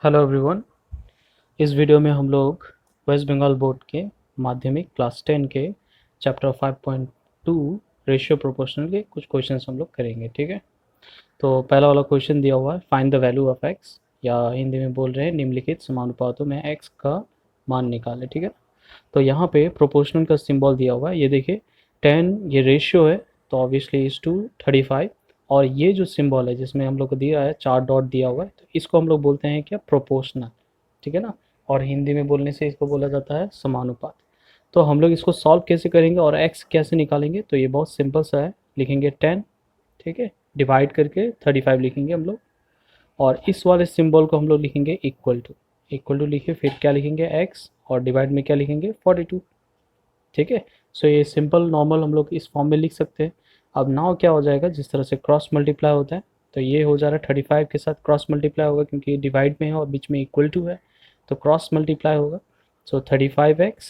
Hello everyone. इस video में हम लोग वेस्ट बंगाल बोर्ड के माध्यमिक क्लास 10 के चैप्टर 5.2 रेशियो प्रोपोर्शनल के कुछ क्वेश्चंस हम लोग करेंगे। ठीक है, तो पहला वाला क्वेश्चन दिया हुआ है, find the value of x, या हिंदी में बोल रहे हैं निम्नलिखित समानुपातों में एक्स का मान निकालें। ठीक है, तो यहाँ पे प्रोपोर्शनल का सिंबल दिया हुआ है, ये देखिए 10, ये रेशियो है तो ऑब्वियसली इज टू 35, और ये जो सिंबल है जिसमें हम लोग को दिया है 4 डॉट दिया हुआ है, तो इसको हम लोग बोलते हैं क्या, प्रोपोर्शनल। ठीक है ना, और हिंदी में बोलने से इसको बोला जाता है समानुपात। तो हम लोग इसको सॉल्व कैसे करेंगे और एक्स कैसे निकालेंगे, तो ये बहुत सिंपल सा है, लिखेंगे 10, ठीक है, डिवाइड करके 35 लिखेंगे हम लोग, और इस वाले सिंबल को हम लोग लिखेंगे इक्वल टू लिखे, फिर क्या लिखेंगे एक्स, और डिवाइड में क्या लिखेंगे 42। ठीक है, सो ये सिंपल नॉर्मल हम लोग इस फॉर्म में लिख सकते हैं। अब नाउ क्या हो जाएगा, जिस तरह से क्रॉस मल्टीप्लाई होता है, तो ये हो जा रहा है 35 के साथ क्रॉस मल्टीप्लाई होगा, क्योंकि ये डिवाइड में है और बीच में इक्वल टू है, तो क्रॉस मल्टीप्लाई होगा। सो 35x,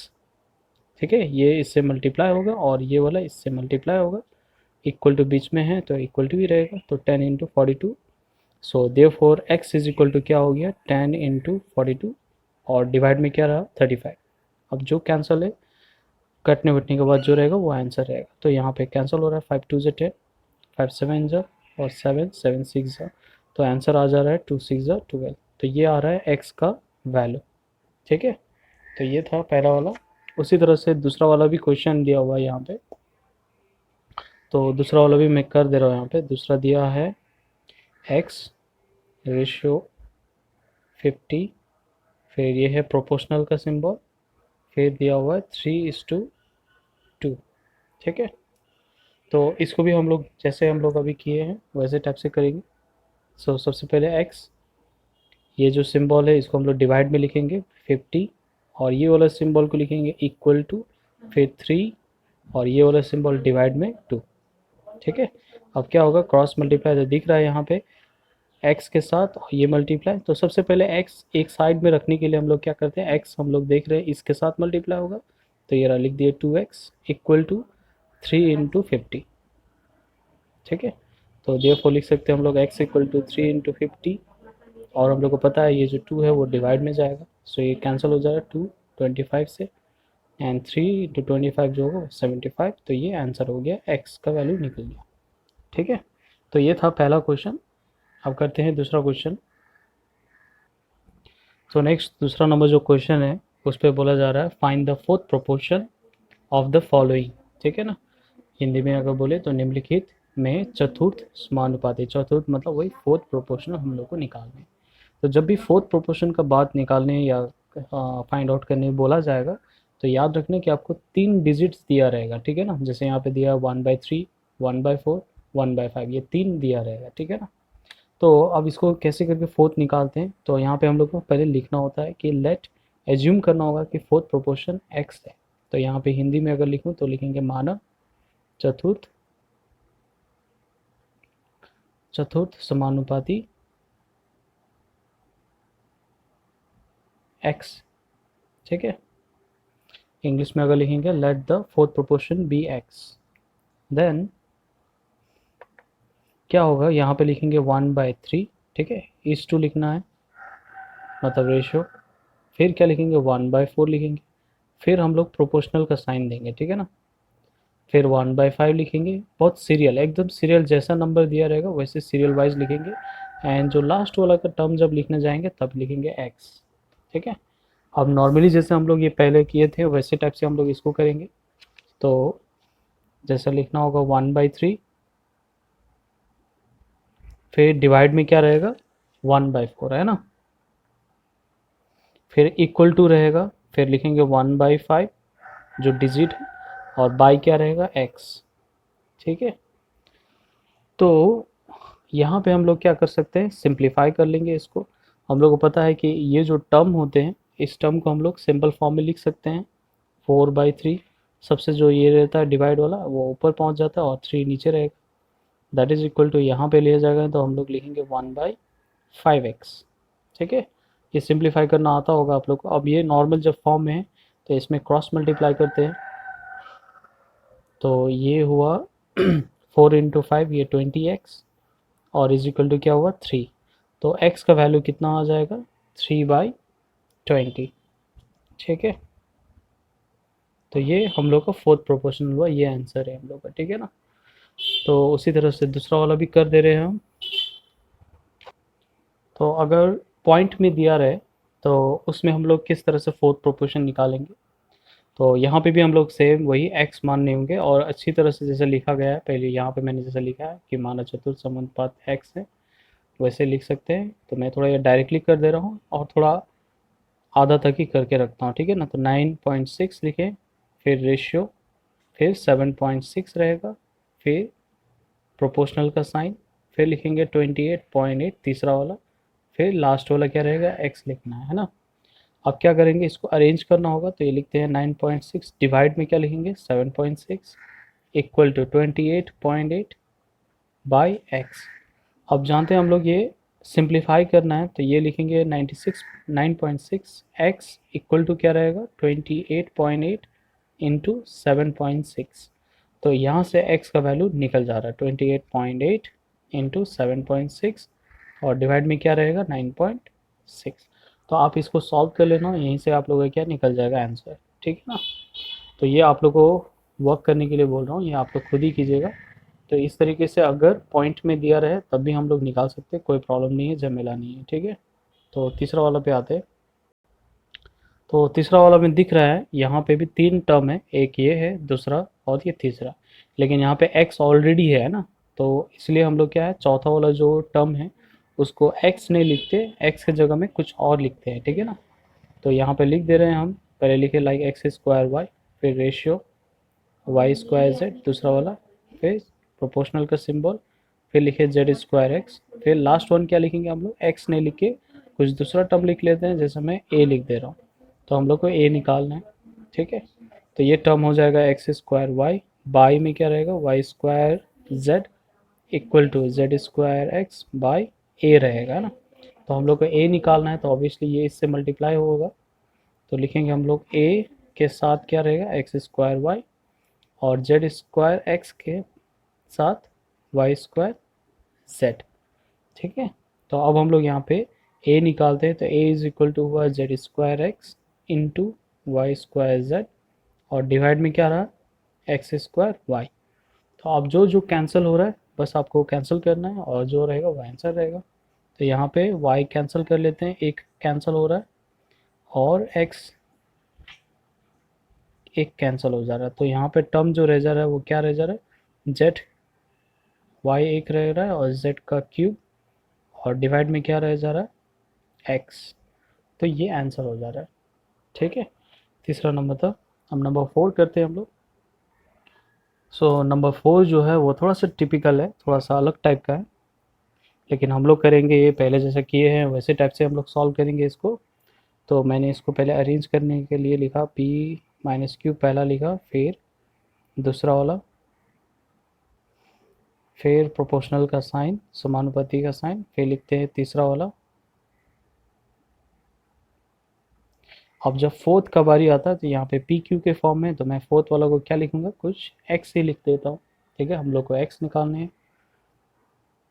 ठीक है, ये इससे मल्टीप्लाई होगा और ये वाला इससे मल्टीप्लाई होगा, इक्वल टू बीच में है तो इक्वल टू ही रहेगा, तो 10 into 42। So therefore x is equal to क्या हो गया, 10 इंटू 42, और डिवाइड में क्या रहा 35। अब जो कैंसिल है, कटने वटने के बाद जो रहेगा वो आंसर रहेगा, तो यहाँ पे कैंसिल हो रहा है, 5 2 ज़ा 10, 5 7 ज़ा, और 7 7 6 ज़ा, तो आंसर आ जा रहा है 2 6 ज़ा 12। तो ये आ रहा है एक्स का वैल्यू। ठीक है, तो ये था पहला वाला। उसी तरह से दूसरा वाला भी क्वेश्चन दिया हुआ है यहाँ पे, तो दूसरा वाला भी मैं कर दे रहा हूँ। यहाँ पे दूसरा दिया है एक्स रेशियो 50, फिर ये है प्रोपोर्शनल का सिंबल, फिर दिया हुआ है 3:2। ठीक है, तो इसको भी हम लोग जैसे हम लोग अभी किए हैं वैसे टाइप से करेंगे। सो सबसे पहले x, ये जो सिंबल है इसको हम लोग डिवाइड में लिखेंगे 50, और ये वाला सिंबल को लिखेंगे इक्वल टू, फिर 3, और ये वाला सिंबल डिवाइड में 2। ठीक है, अब क्या होगा, क्रॉस मल्टीप्लाई तो दिख रहा है यहाँ पे x के साथ, और ये मल्टीप्लाई, तो सबसे पहले x एक साइड में रखने के लिए हम लोग क्या करते हैं, x हम लोग देख रहे हैं इसके साथ मल्टीप्लाई होगा, तो ये रहा, लिख दिए 2x इक्वल टू 3 इंटू 50। ठीक है, तो देयरफॉर लिख सकते हैं हम लोग x इक्वल टू 3 इंटू 50, और हम लोग को पता है ये जो 2 है वो डिवाइड में जाएगा, सो ये कैंसिल हो जाएगा 2 25 से, एंड 3 इंटू 25 जो होगा 75, तो ये आंसर हो गया, x का वैल्यू निकल गया। ठीक है, तो ये था पहला क्वेश्चन। अब करते हैं दूसरा क्वेश्चन। तो नेक्स्ट दूसरा नंबर जो क्वेश्चन है उस पर बोला जा रहा है, find the fourth proportion of the following. ठीक है ना, हिंदी में अगर बोले तो निम्नलिखित में चतुर्थ समानुपाती, चतुर्थ मतलब वही फोर्थ प्रोपोर्शन हम लोग को निकालने। तो जब भी फोर्थ प्रोपोर्शन का बात निकालने या फाइंड आउट करने बोला जाएगा, तो याद रखना कि आपको 3 डिजिट्स दिया रहेगा। ठीक है ना, जैसे यहाँ पे दिया 1/3, 1/4, 1/5, ये 3 दिया रहेगा। ठीक है ना, तो अब इसको कैसे करके फोर्थ निकालते हैं, तो यहाँ पे हम लोग को पहले लिखना होता है कि लेट, एज्यूम करना होगा कि फोर्थ प्रोपोर्शन एक्स है। तो यहाँ पे हिंदी में अगर लिखूँ तो लिखेंगे माना चतुर्थ चतुर्थ समानुपाती एक्स। ठीक है, इंग्लिश में अगर लिखेंगे let the fourth proportion be x, then क्या होगा, यहाँ पे लिखेंगे 1/3। ठीक है, इस टू लिखना है मतलब रेशियो, फिर क्या लिखेंगे 1/4 लिखेंगे, फिर हम लोग प्रोपोर्शनल का साइन देंगे। ठीक है ना, फिर 1/5 लिखेंगे, बहुत सीरियल, एकदम सीरियल, जैसा नंबर दिया रहेगा वैसे सीरियल वाइज लिखेंगे, एंड जो लास्ट वाला का टर्म जब लिखने जाएंगे तब लिखेंगे एक्स। ठीक है, अब नॉर्मली जैसे हम लोग ये पहले किए थे वैसे टाइप से हम लोग इसको करेंगे, तो जैसा लिखना होगा 1/3, फिर डिवाइड में क्या रहेगा 1/4 है ना, फिर इक्वल टू रहेगा, फिर लिखेंगे 1/5 जो डिजिट है, और बाई क्या रहेगा एक्स। ठीक है, तो यहाँ पे हम लोग क्या कर सकते हैं, सिंप्लीफाई कर लेंगे इसको। हम लोग को पता है कि ये जो टर्म होते हैं इस टर्म को हम लोग सिंपल फॉर्म में लिख सकते हैं, 4/3, सबसे जो ये रहता है डिवाइड वाला वो ऊपर पहुँच जाता है और 3 नीचे रहेगा, दैट इज इक्वल टू, यहाँ पे लिया जाएगा तो हम लोग लिखेंगे 1/5x। ठीक है, ये सिंप्लीफाई करना आता होगा आप लोग को। अब ये नॉर्मल जब फॉर्म में है तो इसमें क्रॉस मल्टीप्लाई करते हैं, तो ये हुआ 4 × 5, ये 20x, और इज इक्वल टू क्या हुआ 3, तो x का वैल्यू कितना आ जाएगा 3/20, ठीक है। तो ये हम लोग का फोर्थ प्रोपोर्शनल हुआ, ये आंसर है हम लोग का, ठीक है ना। तो उसी तरह से दूसरा वाला भी कर दे रहे हैं हम। तो अगर पॉइंट में दिया रहे तो उसमें हम लोग किस तरह से फोर्थ प्रोपोर्शन निकालेंगे। तो यहाँ पे भी हम लोग सेम वही x मानने होंगे और अच्छी तरह से जैसे लिखा गया है पहले यहाँ पे मैंने जैसे लिखा है कि माना चतुर्थ समानुपात x है, वैसे लिख सकते हैं। तो मैं थोड़ा ये डायरेक्टली कर दे रहा हूँ और थोड़ा आधा तक ही करके रखता हूँ, ठीक है ना। तो 9.6 लिखें, फिर रेशियो, फिर 7.6 रहेगा, फिर प्रोपोर्शनल का साइन, फिर लिखेंगे 28.8 तीसरा वाला, फिर लास्ट वाला क्या रहेगा, x लिखना है ना। अब क्या करेंगे, इसको अरेंज करना होगा। तो ये लिखते हैं 9.6 डिवाइड में क्या लिखेंगे 7.6 इक्वल टू 28.8 बाई एक्स। अब जानते हैं हम लोग ये सिंप्लीफाई करना है, तो ये लिखेंगे 9.6 एक्स इक्वल टू क्या रहेगा 28.8 इंटू 7.6। तो यहाँ से x का वैल्यू निकल जा रहा है 28.8 इंटू 7.6 और डिवाइड में क्या रहेगा 9.6। तो आप इसको सॉल्व कर लेना, यहीं से आप लोगों का क्या निकल जाएगा आंसर, ठीक है ना। तो ये आप लोगों को वर्क करने के लिए बोल रहा हूँ, ये आप लोग खुद ही कीजिएगा। तो इस तरीके से अगर पॉइंट में दिया रहे तब भी हम लोग निकाल सकते हैं, कोई प्रॉब्लम नहीं है, झमेला नहीं है, ठीक है। तो तीसरा वाला पे आते हैं। तो तीसरा वाला में दिख रहा है यहाँ पे भी तीन टर्म है, एक ये है, दूसरा और ये तीसरा। लेकिन यहाँ पे x ऑलरेडी है ना, तो इसलिए हम लोग क्या है चौथा वाला जो टर्म है उसको x नहीं लिखते, x की जगह में कुछ और लिखते हैं, ठीक है ना। तो यहाँ पे लिख दे रहे हैं हम, पहले लिखे लाइक एक्स स्क्वायर वाई, फिर रेशियो वाई स्क्वायर जेड दूसरा वाला, फिर प्रोपोर्शनल का सिंबल, फिर लिखे जेड स्क्वायर एक्स, फिर लास्ट वन क्या लिखेंगे हम लोग, एक्स नहीं लिख के कुछ दूसरा टर्म लिख लेते हैं, जैसे मैं ए लिख दे रहा हूँ। तो हम लोग को ए निकालना है, ठीक है। तो ये टर्म हो जाएगा एक्स स्क्वायर वाई, बाई में क्या रहेगा Y square Z equal to Z square X by A रहेगा ना। तो हम लोग को ए निकालना है, तो ऑब्वियसली ये इससे मल्टीप्लाई होगा। तो लिखेंगे हम लोग ए के साथ क्या रहेगा एक्स स्क्वायर वाई और जेड स्क्वायर एक्स के साथ वाई स्क्वायर जेड, ठीक है। तो अब हम लोग यहाँ पे ए निकालते हैं, तो ए इज इक्वल टू हुआ z square x into y square z और डिवाइड में क्या रहा एक्स स्क्वायर वाई। तो अब जो जो कैंसिल हो रहा है बस आपको कैंसिल करना है और जो रहेगा वो आंसर रहेगा। तो यहाँ पे y कैंसिल कर लेते हैं, एक कैंसिल हो रहा है और x एक कैंसिल हो जा रहा है। तो यहाँ पे टर्म जो रह जा रहा है वो क्या रह जा रहा है z, y एक रह रहा है और z का क्यूब और डिवाइड में क्या रह जा रहा है x। तो ये आंसर हो जा रहा है, ठीक है। तीसरा नंबर था। अब नंबर 4 करते हैं हम लोग। सो नंबर 4 जो है वो थोड़ा सा टिपिकल है, थोड़ा सा अलग टाइप का है, लेकिन हम लोग करेंगे ये पहले जैसा किए हैं वैसे टाइप से हम लोग सॉल्व करेंगे इसको। तो मैंने इसको पहले अरेंज करने के लिए लिखा p माइनस क्यू पहला लिखा, फिर दूसरा वाला, फिर प्रोपोर्शनल का साइन समानुपाती का साइन, फिर लिखते हैं तीसरा वाला। अब जब फोर्थ का बारी आता है तो यहाँ पे पी क्यू के फॉर्म में, तो मैं फोर्थ वाला को क्या लिखूंगा कुछ एक्स ही लिख देता हूँ, ठीक है। हम लोग को एक्स निकालने हैं।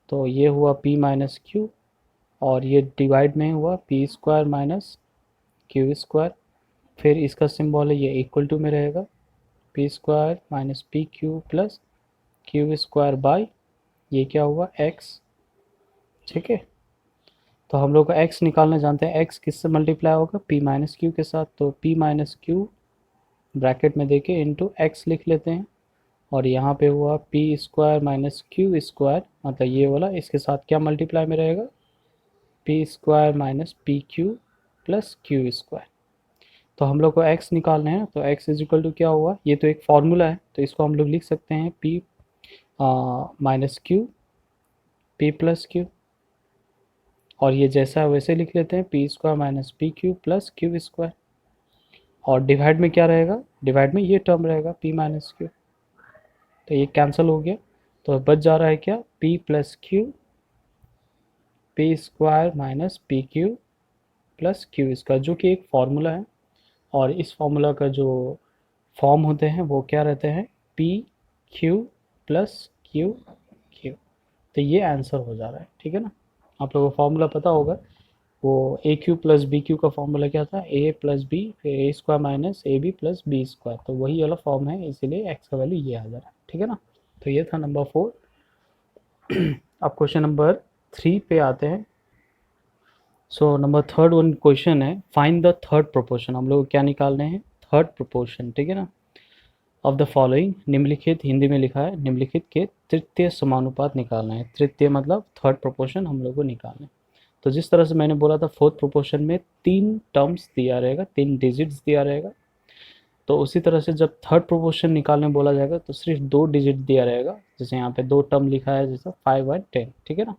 तो ये हुआ p माइनस क्यू और ये डिवाइड में हुआ P square minus Q square, फिर इसका सिंबल है ये इक्वल टू में रहेगा P square minus P Q plus Q square by ये क्या हुआ x, ठीक है। तो हम लोग को x निकालना जानते हैं, x किससे मल्टीप्लाई होगा p माइनस क्यू के साथ। तो p माइनस क्यू ब्रैकेट में देके इंटू एक्स लिख लेते हैं और यहाँ पे हुआ P square minus Q square, मतलब ये वाला इसके साथ क्या मल्टीप्लाई में रहेगा P square minus P Q plus Q square. तो हम लोग को x निकालना है, तो x इज इक्वल टू क्या हुआ, ये तो एक फार्मूला है तो इसको हम लोग लिख सकते हैं p minus Q P plus Q और ये जैसा है वैसे लिख लेते हैं P square minus P Q plus Q square और डिवाइड में क्या रहेगा, डिवाइड में ये टर्म रहेगा पी माइनस क्यू, तो ये कैंसिल हो गया। तो बच जा रहा है क्या p plus Q P square minus P Q plus Q square, जो कि एक फार्मूला है और इस फार्मूला का जो फॉर्म होते हैं वो क्या रहते हैं P Q plus Q Q. तो ये आंसर हो जा रहा है, ठीक है ना। आप लोगों को फार्मूला पता होगा, वो A cube plus B cube का फॉर्मूला क्या था, ए प्लस बी फिर A square minus A B plus B square, तो वही वाला फॉर्म है, इसीलिए एक्स का वैल्यू ये आ जा रहा है, ठीक है ना। तो ये था नंबर 4। अब क्वेश्चन नंबर 3 पे आते हैं। So number third one question है, फाइंड द थर्ड प्रोपोर्शन। हम लोग क्या निकालने हैं, थर्ड प्रोपोर्शन, ठीक है ना। ऑफ द फॉलोइंग, निम्नलिखित, हिंदी में लिखा है, निम्नलिखित के तृतीय समानुपात निकालना है। तृतीय मतलब थर्ड प्रोपोर्शन हम लोग को निकालना है। तो जिस तरह से मैंने बोला था फोर्थ प्रोपोर्शन में 3 टर्म्स दिया रहेगा, 3 डिजिट्स दिया रहेगा, तो उसी तरह से जब थर्ड प्रोपोर्शन निकालने बोला जाएगा तो सिर्फ 2 डिजिट दिया रहेगा। जैसे यहाँ पे 2 टर्म लिखा है, जैसे 5 और 10, ठीक है ना।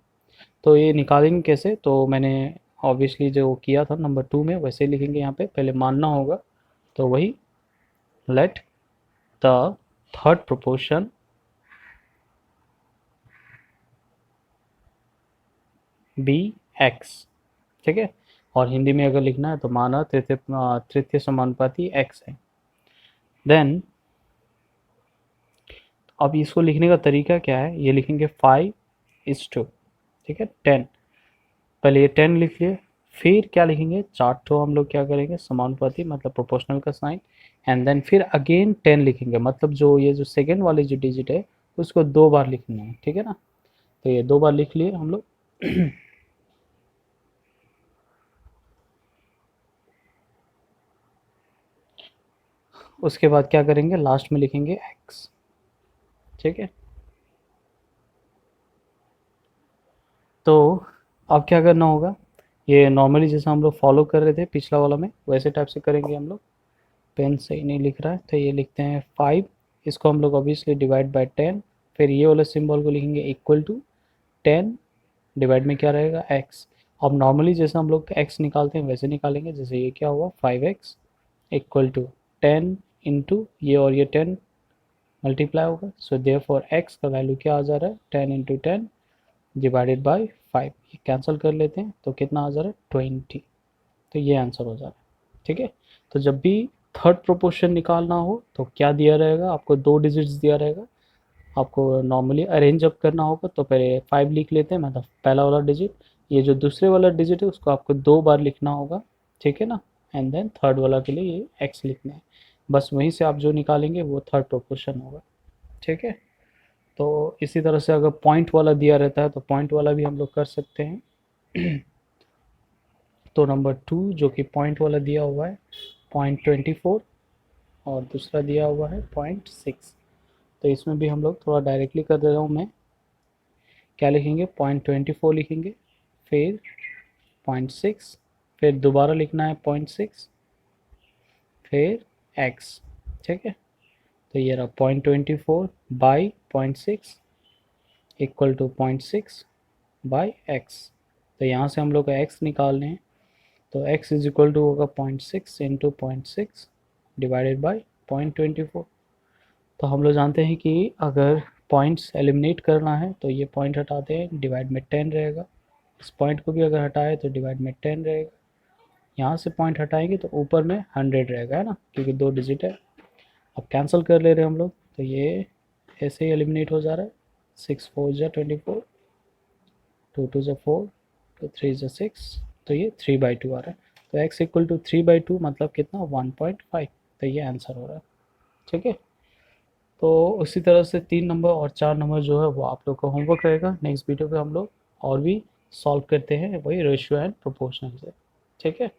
तो ये निकालेंगे कैसे, तो मैंने ऑब्वियसली जो किया था नंबर 2 में वैसे लिखेंगे। यहाँ पे पहले मानना होगा, तो वही let the third proportion be x, ठीक है। और हिंदी में अगर लिखना है तो माना तृतीय समानुपाती एक्स है। देन अब इसको लिखने का तरीका क्या है, ये लिखेंगे 5:2, ठीक है, 10। पहले ये 10 लिख लिए, फिर क्या लिखेंगे, 4 ठो हम लोग क्या करेंगे, समानुपाती मतलब प्रोपोर्शनल का साइन, एंड देन फिर अगेन 10 लिखेंगे, मतलब जो ये जो सेकेंड वाली जो डिजिट है उसको 2 बार लिखना है, ठीक है ना। तो ये 2 बार लिख लिए हम लोग। उसके बाद क्या करेंगे, लास्ट में लिखेंगे एक्स, ठीक है। तो अब क्या करना होगा, ये नॉर्मली जैसा हम लोग फॉलो कर रहे थे पिछला वाला में वैसे टाइप से करेंगे हम लोग। पेन सही नहीं लिख रहा है तो ये लिखते हैं 5, इसको हम लोग ऑब्वियसली डिवाइड बाय 10, फिर ये वाले सिंबल को लिखेंगे इक्वल टू 10 डिवाइड में क्या रहेगा एक्स। अब नॉर्मली जैसे हम लोग एक्स निकालते हैं वैसे निकालेंगे, जैसे ये क्या हुआ 5x इक्वल टू 10 इंटू ये और ये 10 मल्टीप्लाई होगा, सो देयरफॉर एक्स का वैल्यू क्या आ जा रहा है, 10 इंटू 10 डिवाइडेड बाई 5, ये कैंसिल कर लेते हैं तो कितना आ जा रहा है 20, तो ये आंसर हो जा रहा है, ठीक है। तो जब भी थर्ड प्रोपोर्शन निकालना हो तो क्या दिया रहेगा आपको, 2 डिजिट्स दिया रहेगा। आपको नॉर्मली अरेंज अप करना होगा तो पहले 5 लिख लेते हैं, मतलब पहला वाला डिजिट, ये जो दूसरे वाला डिजिट है उसको आपको 2 बार लिखना होगा, ठीक है ना। एंड देन थर्ड वाला के लिए ये एक्स लिखना है, बस वहीं से आप जो निकालेंगे वो थर्ड प्रोपोर्शन होगा, ठीक है। तो इसी तरह से अगर पॉइंट वाला दिया रहता है तो पॉइंट वाला भी हम लोग कर सकते हैं। तो नंबर 2 जो कि पॉइंट वाला दिया हुआ है 0.24, और दूसरा दिया हुआ है 0.6, तो इसमें भी हम लोग थोड़ा डायरेक्टली कर दे रहा हूँ मैं। क्या लिखेंगे, 0.24 लिखेंगे, फिर 0.6, फिर दोबारा लिखना है 0.6, फिर x, ठीक है। तो ये रहा 0.24 बाई 0.6 इक्वल टू 0.6 बाई एक्स। तो यहाँ से हम लोग का x निकालने हैं, तो x इज इक्वल टू होगा 0.6 इंटू 0.6 डिवाइडेड बाई 0.24। तो हम लोग जानते हैं कि अगर पॉइंट्स एलिमिनेट करना है तो ये पॉइंट हटाते हैं, डिवाइड में 10 रहेगा। इस पॉइंट को भी अगर हटाए तो डिवाइड में 10 रहेगा। यहाँ से पॉइंट हटाएंगे तो ऊपर में 100 रहेगा, है ना, क्योंकि 2 डिजिट है। अब कैंसिल कर ले रहे हैं हम लोग, तो ये ऐसे ही एलिमिनेट हो जा रहा है। 6 4 जा 24, 2 2 जा 4, 2 3 जा 6, तो ये 3/2 आ रहा है। तो x इक्वल टू 3/2 मतलब कितना, 1.5, तो ये आंसर हो रहा है, ठीक है। तो उसी तरह से 3 नंबर और 4 नंबर जो है वो आप लोग का होमवर्क रहेगा। नेक्स्ट वीडियो पे हम लोग और भी सॉल्व करते हैं वही रेशियो एंड प्रोपोर्शनल से, ठीक है।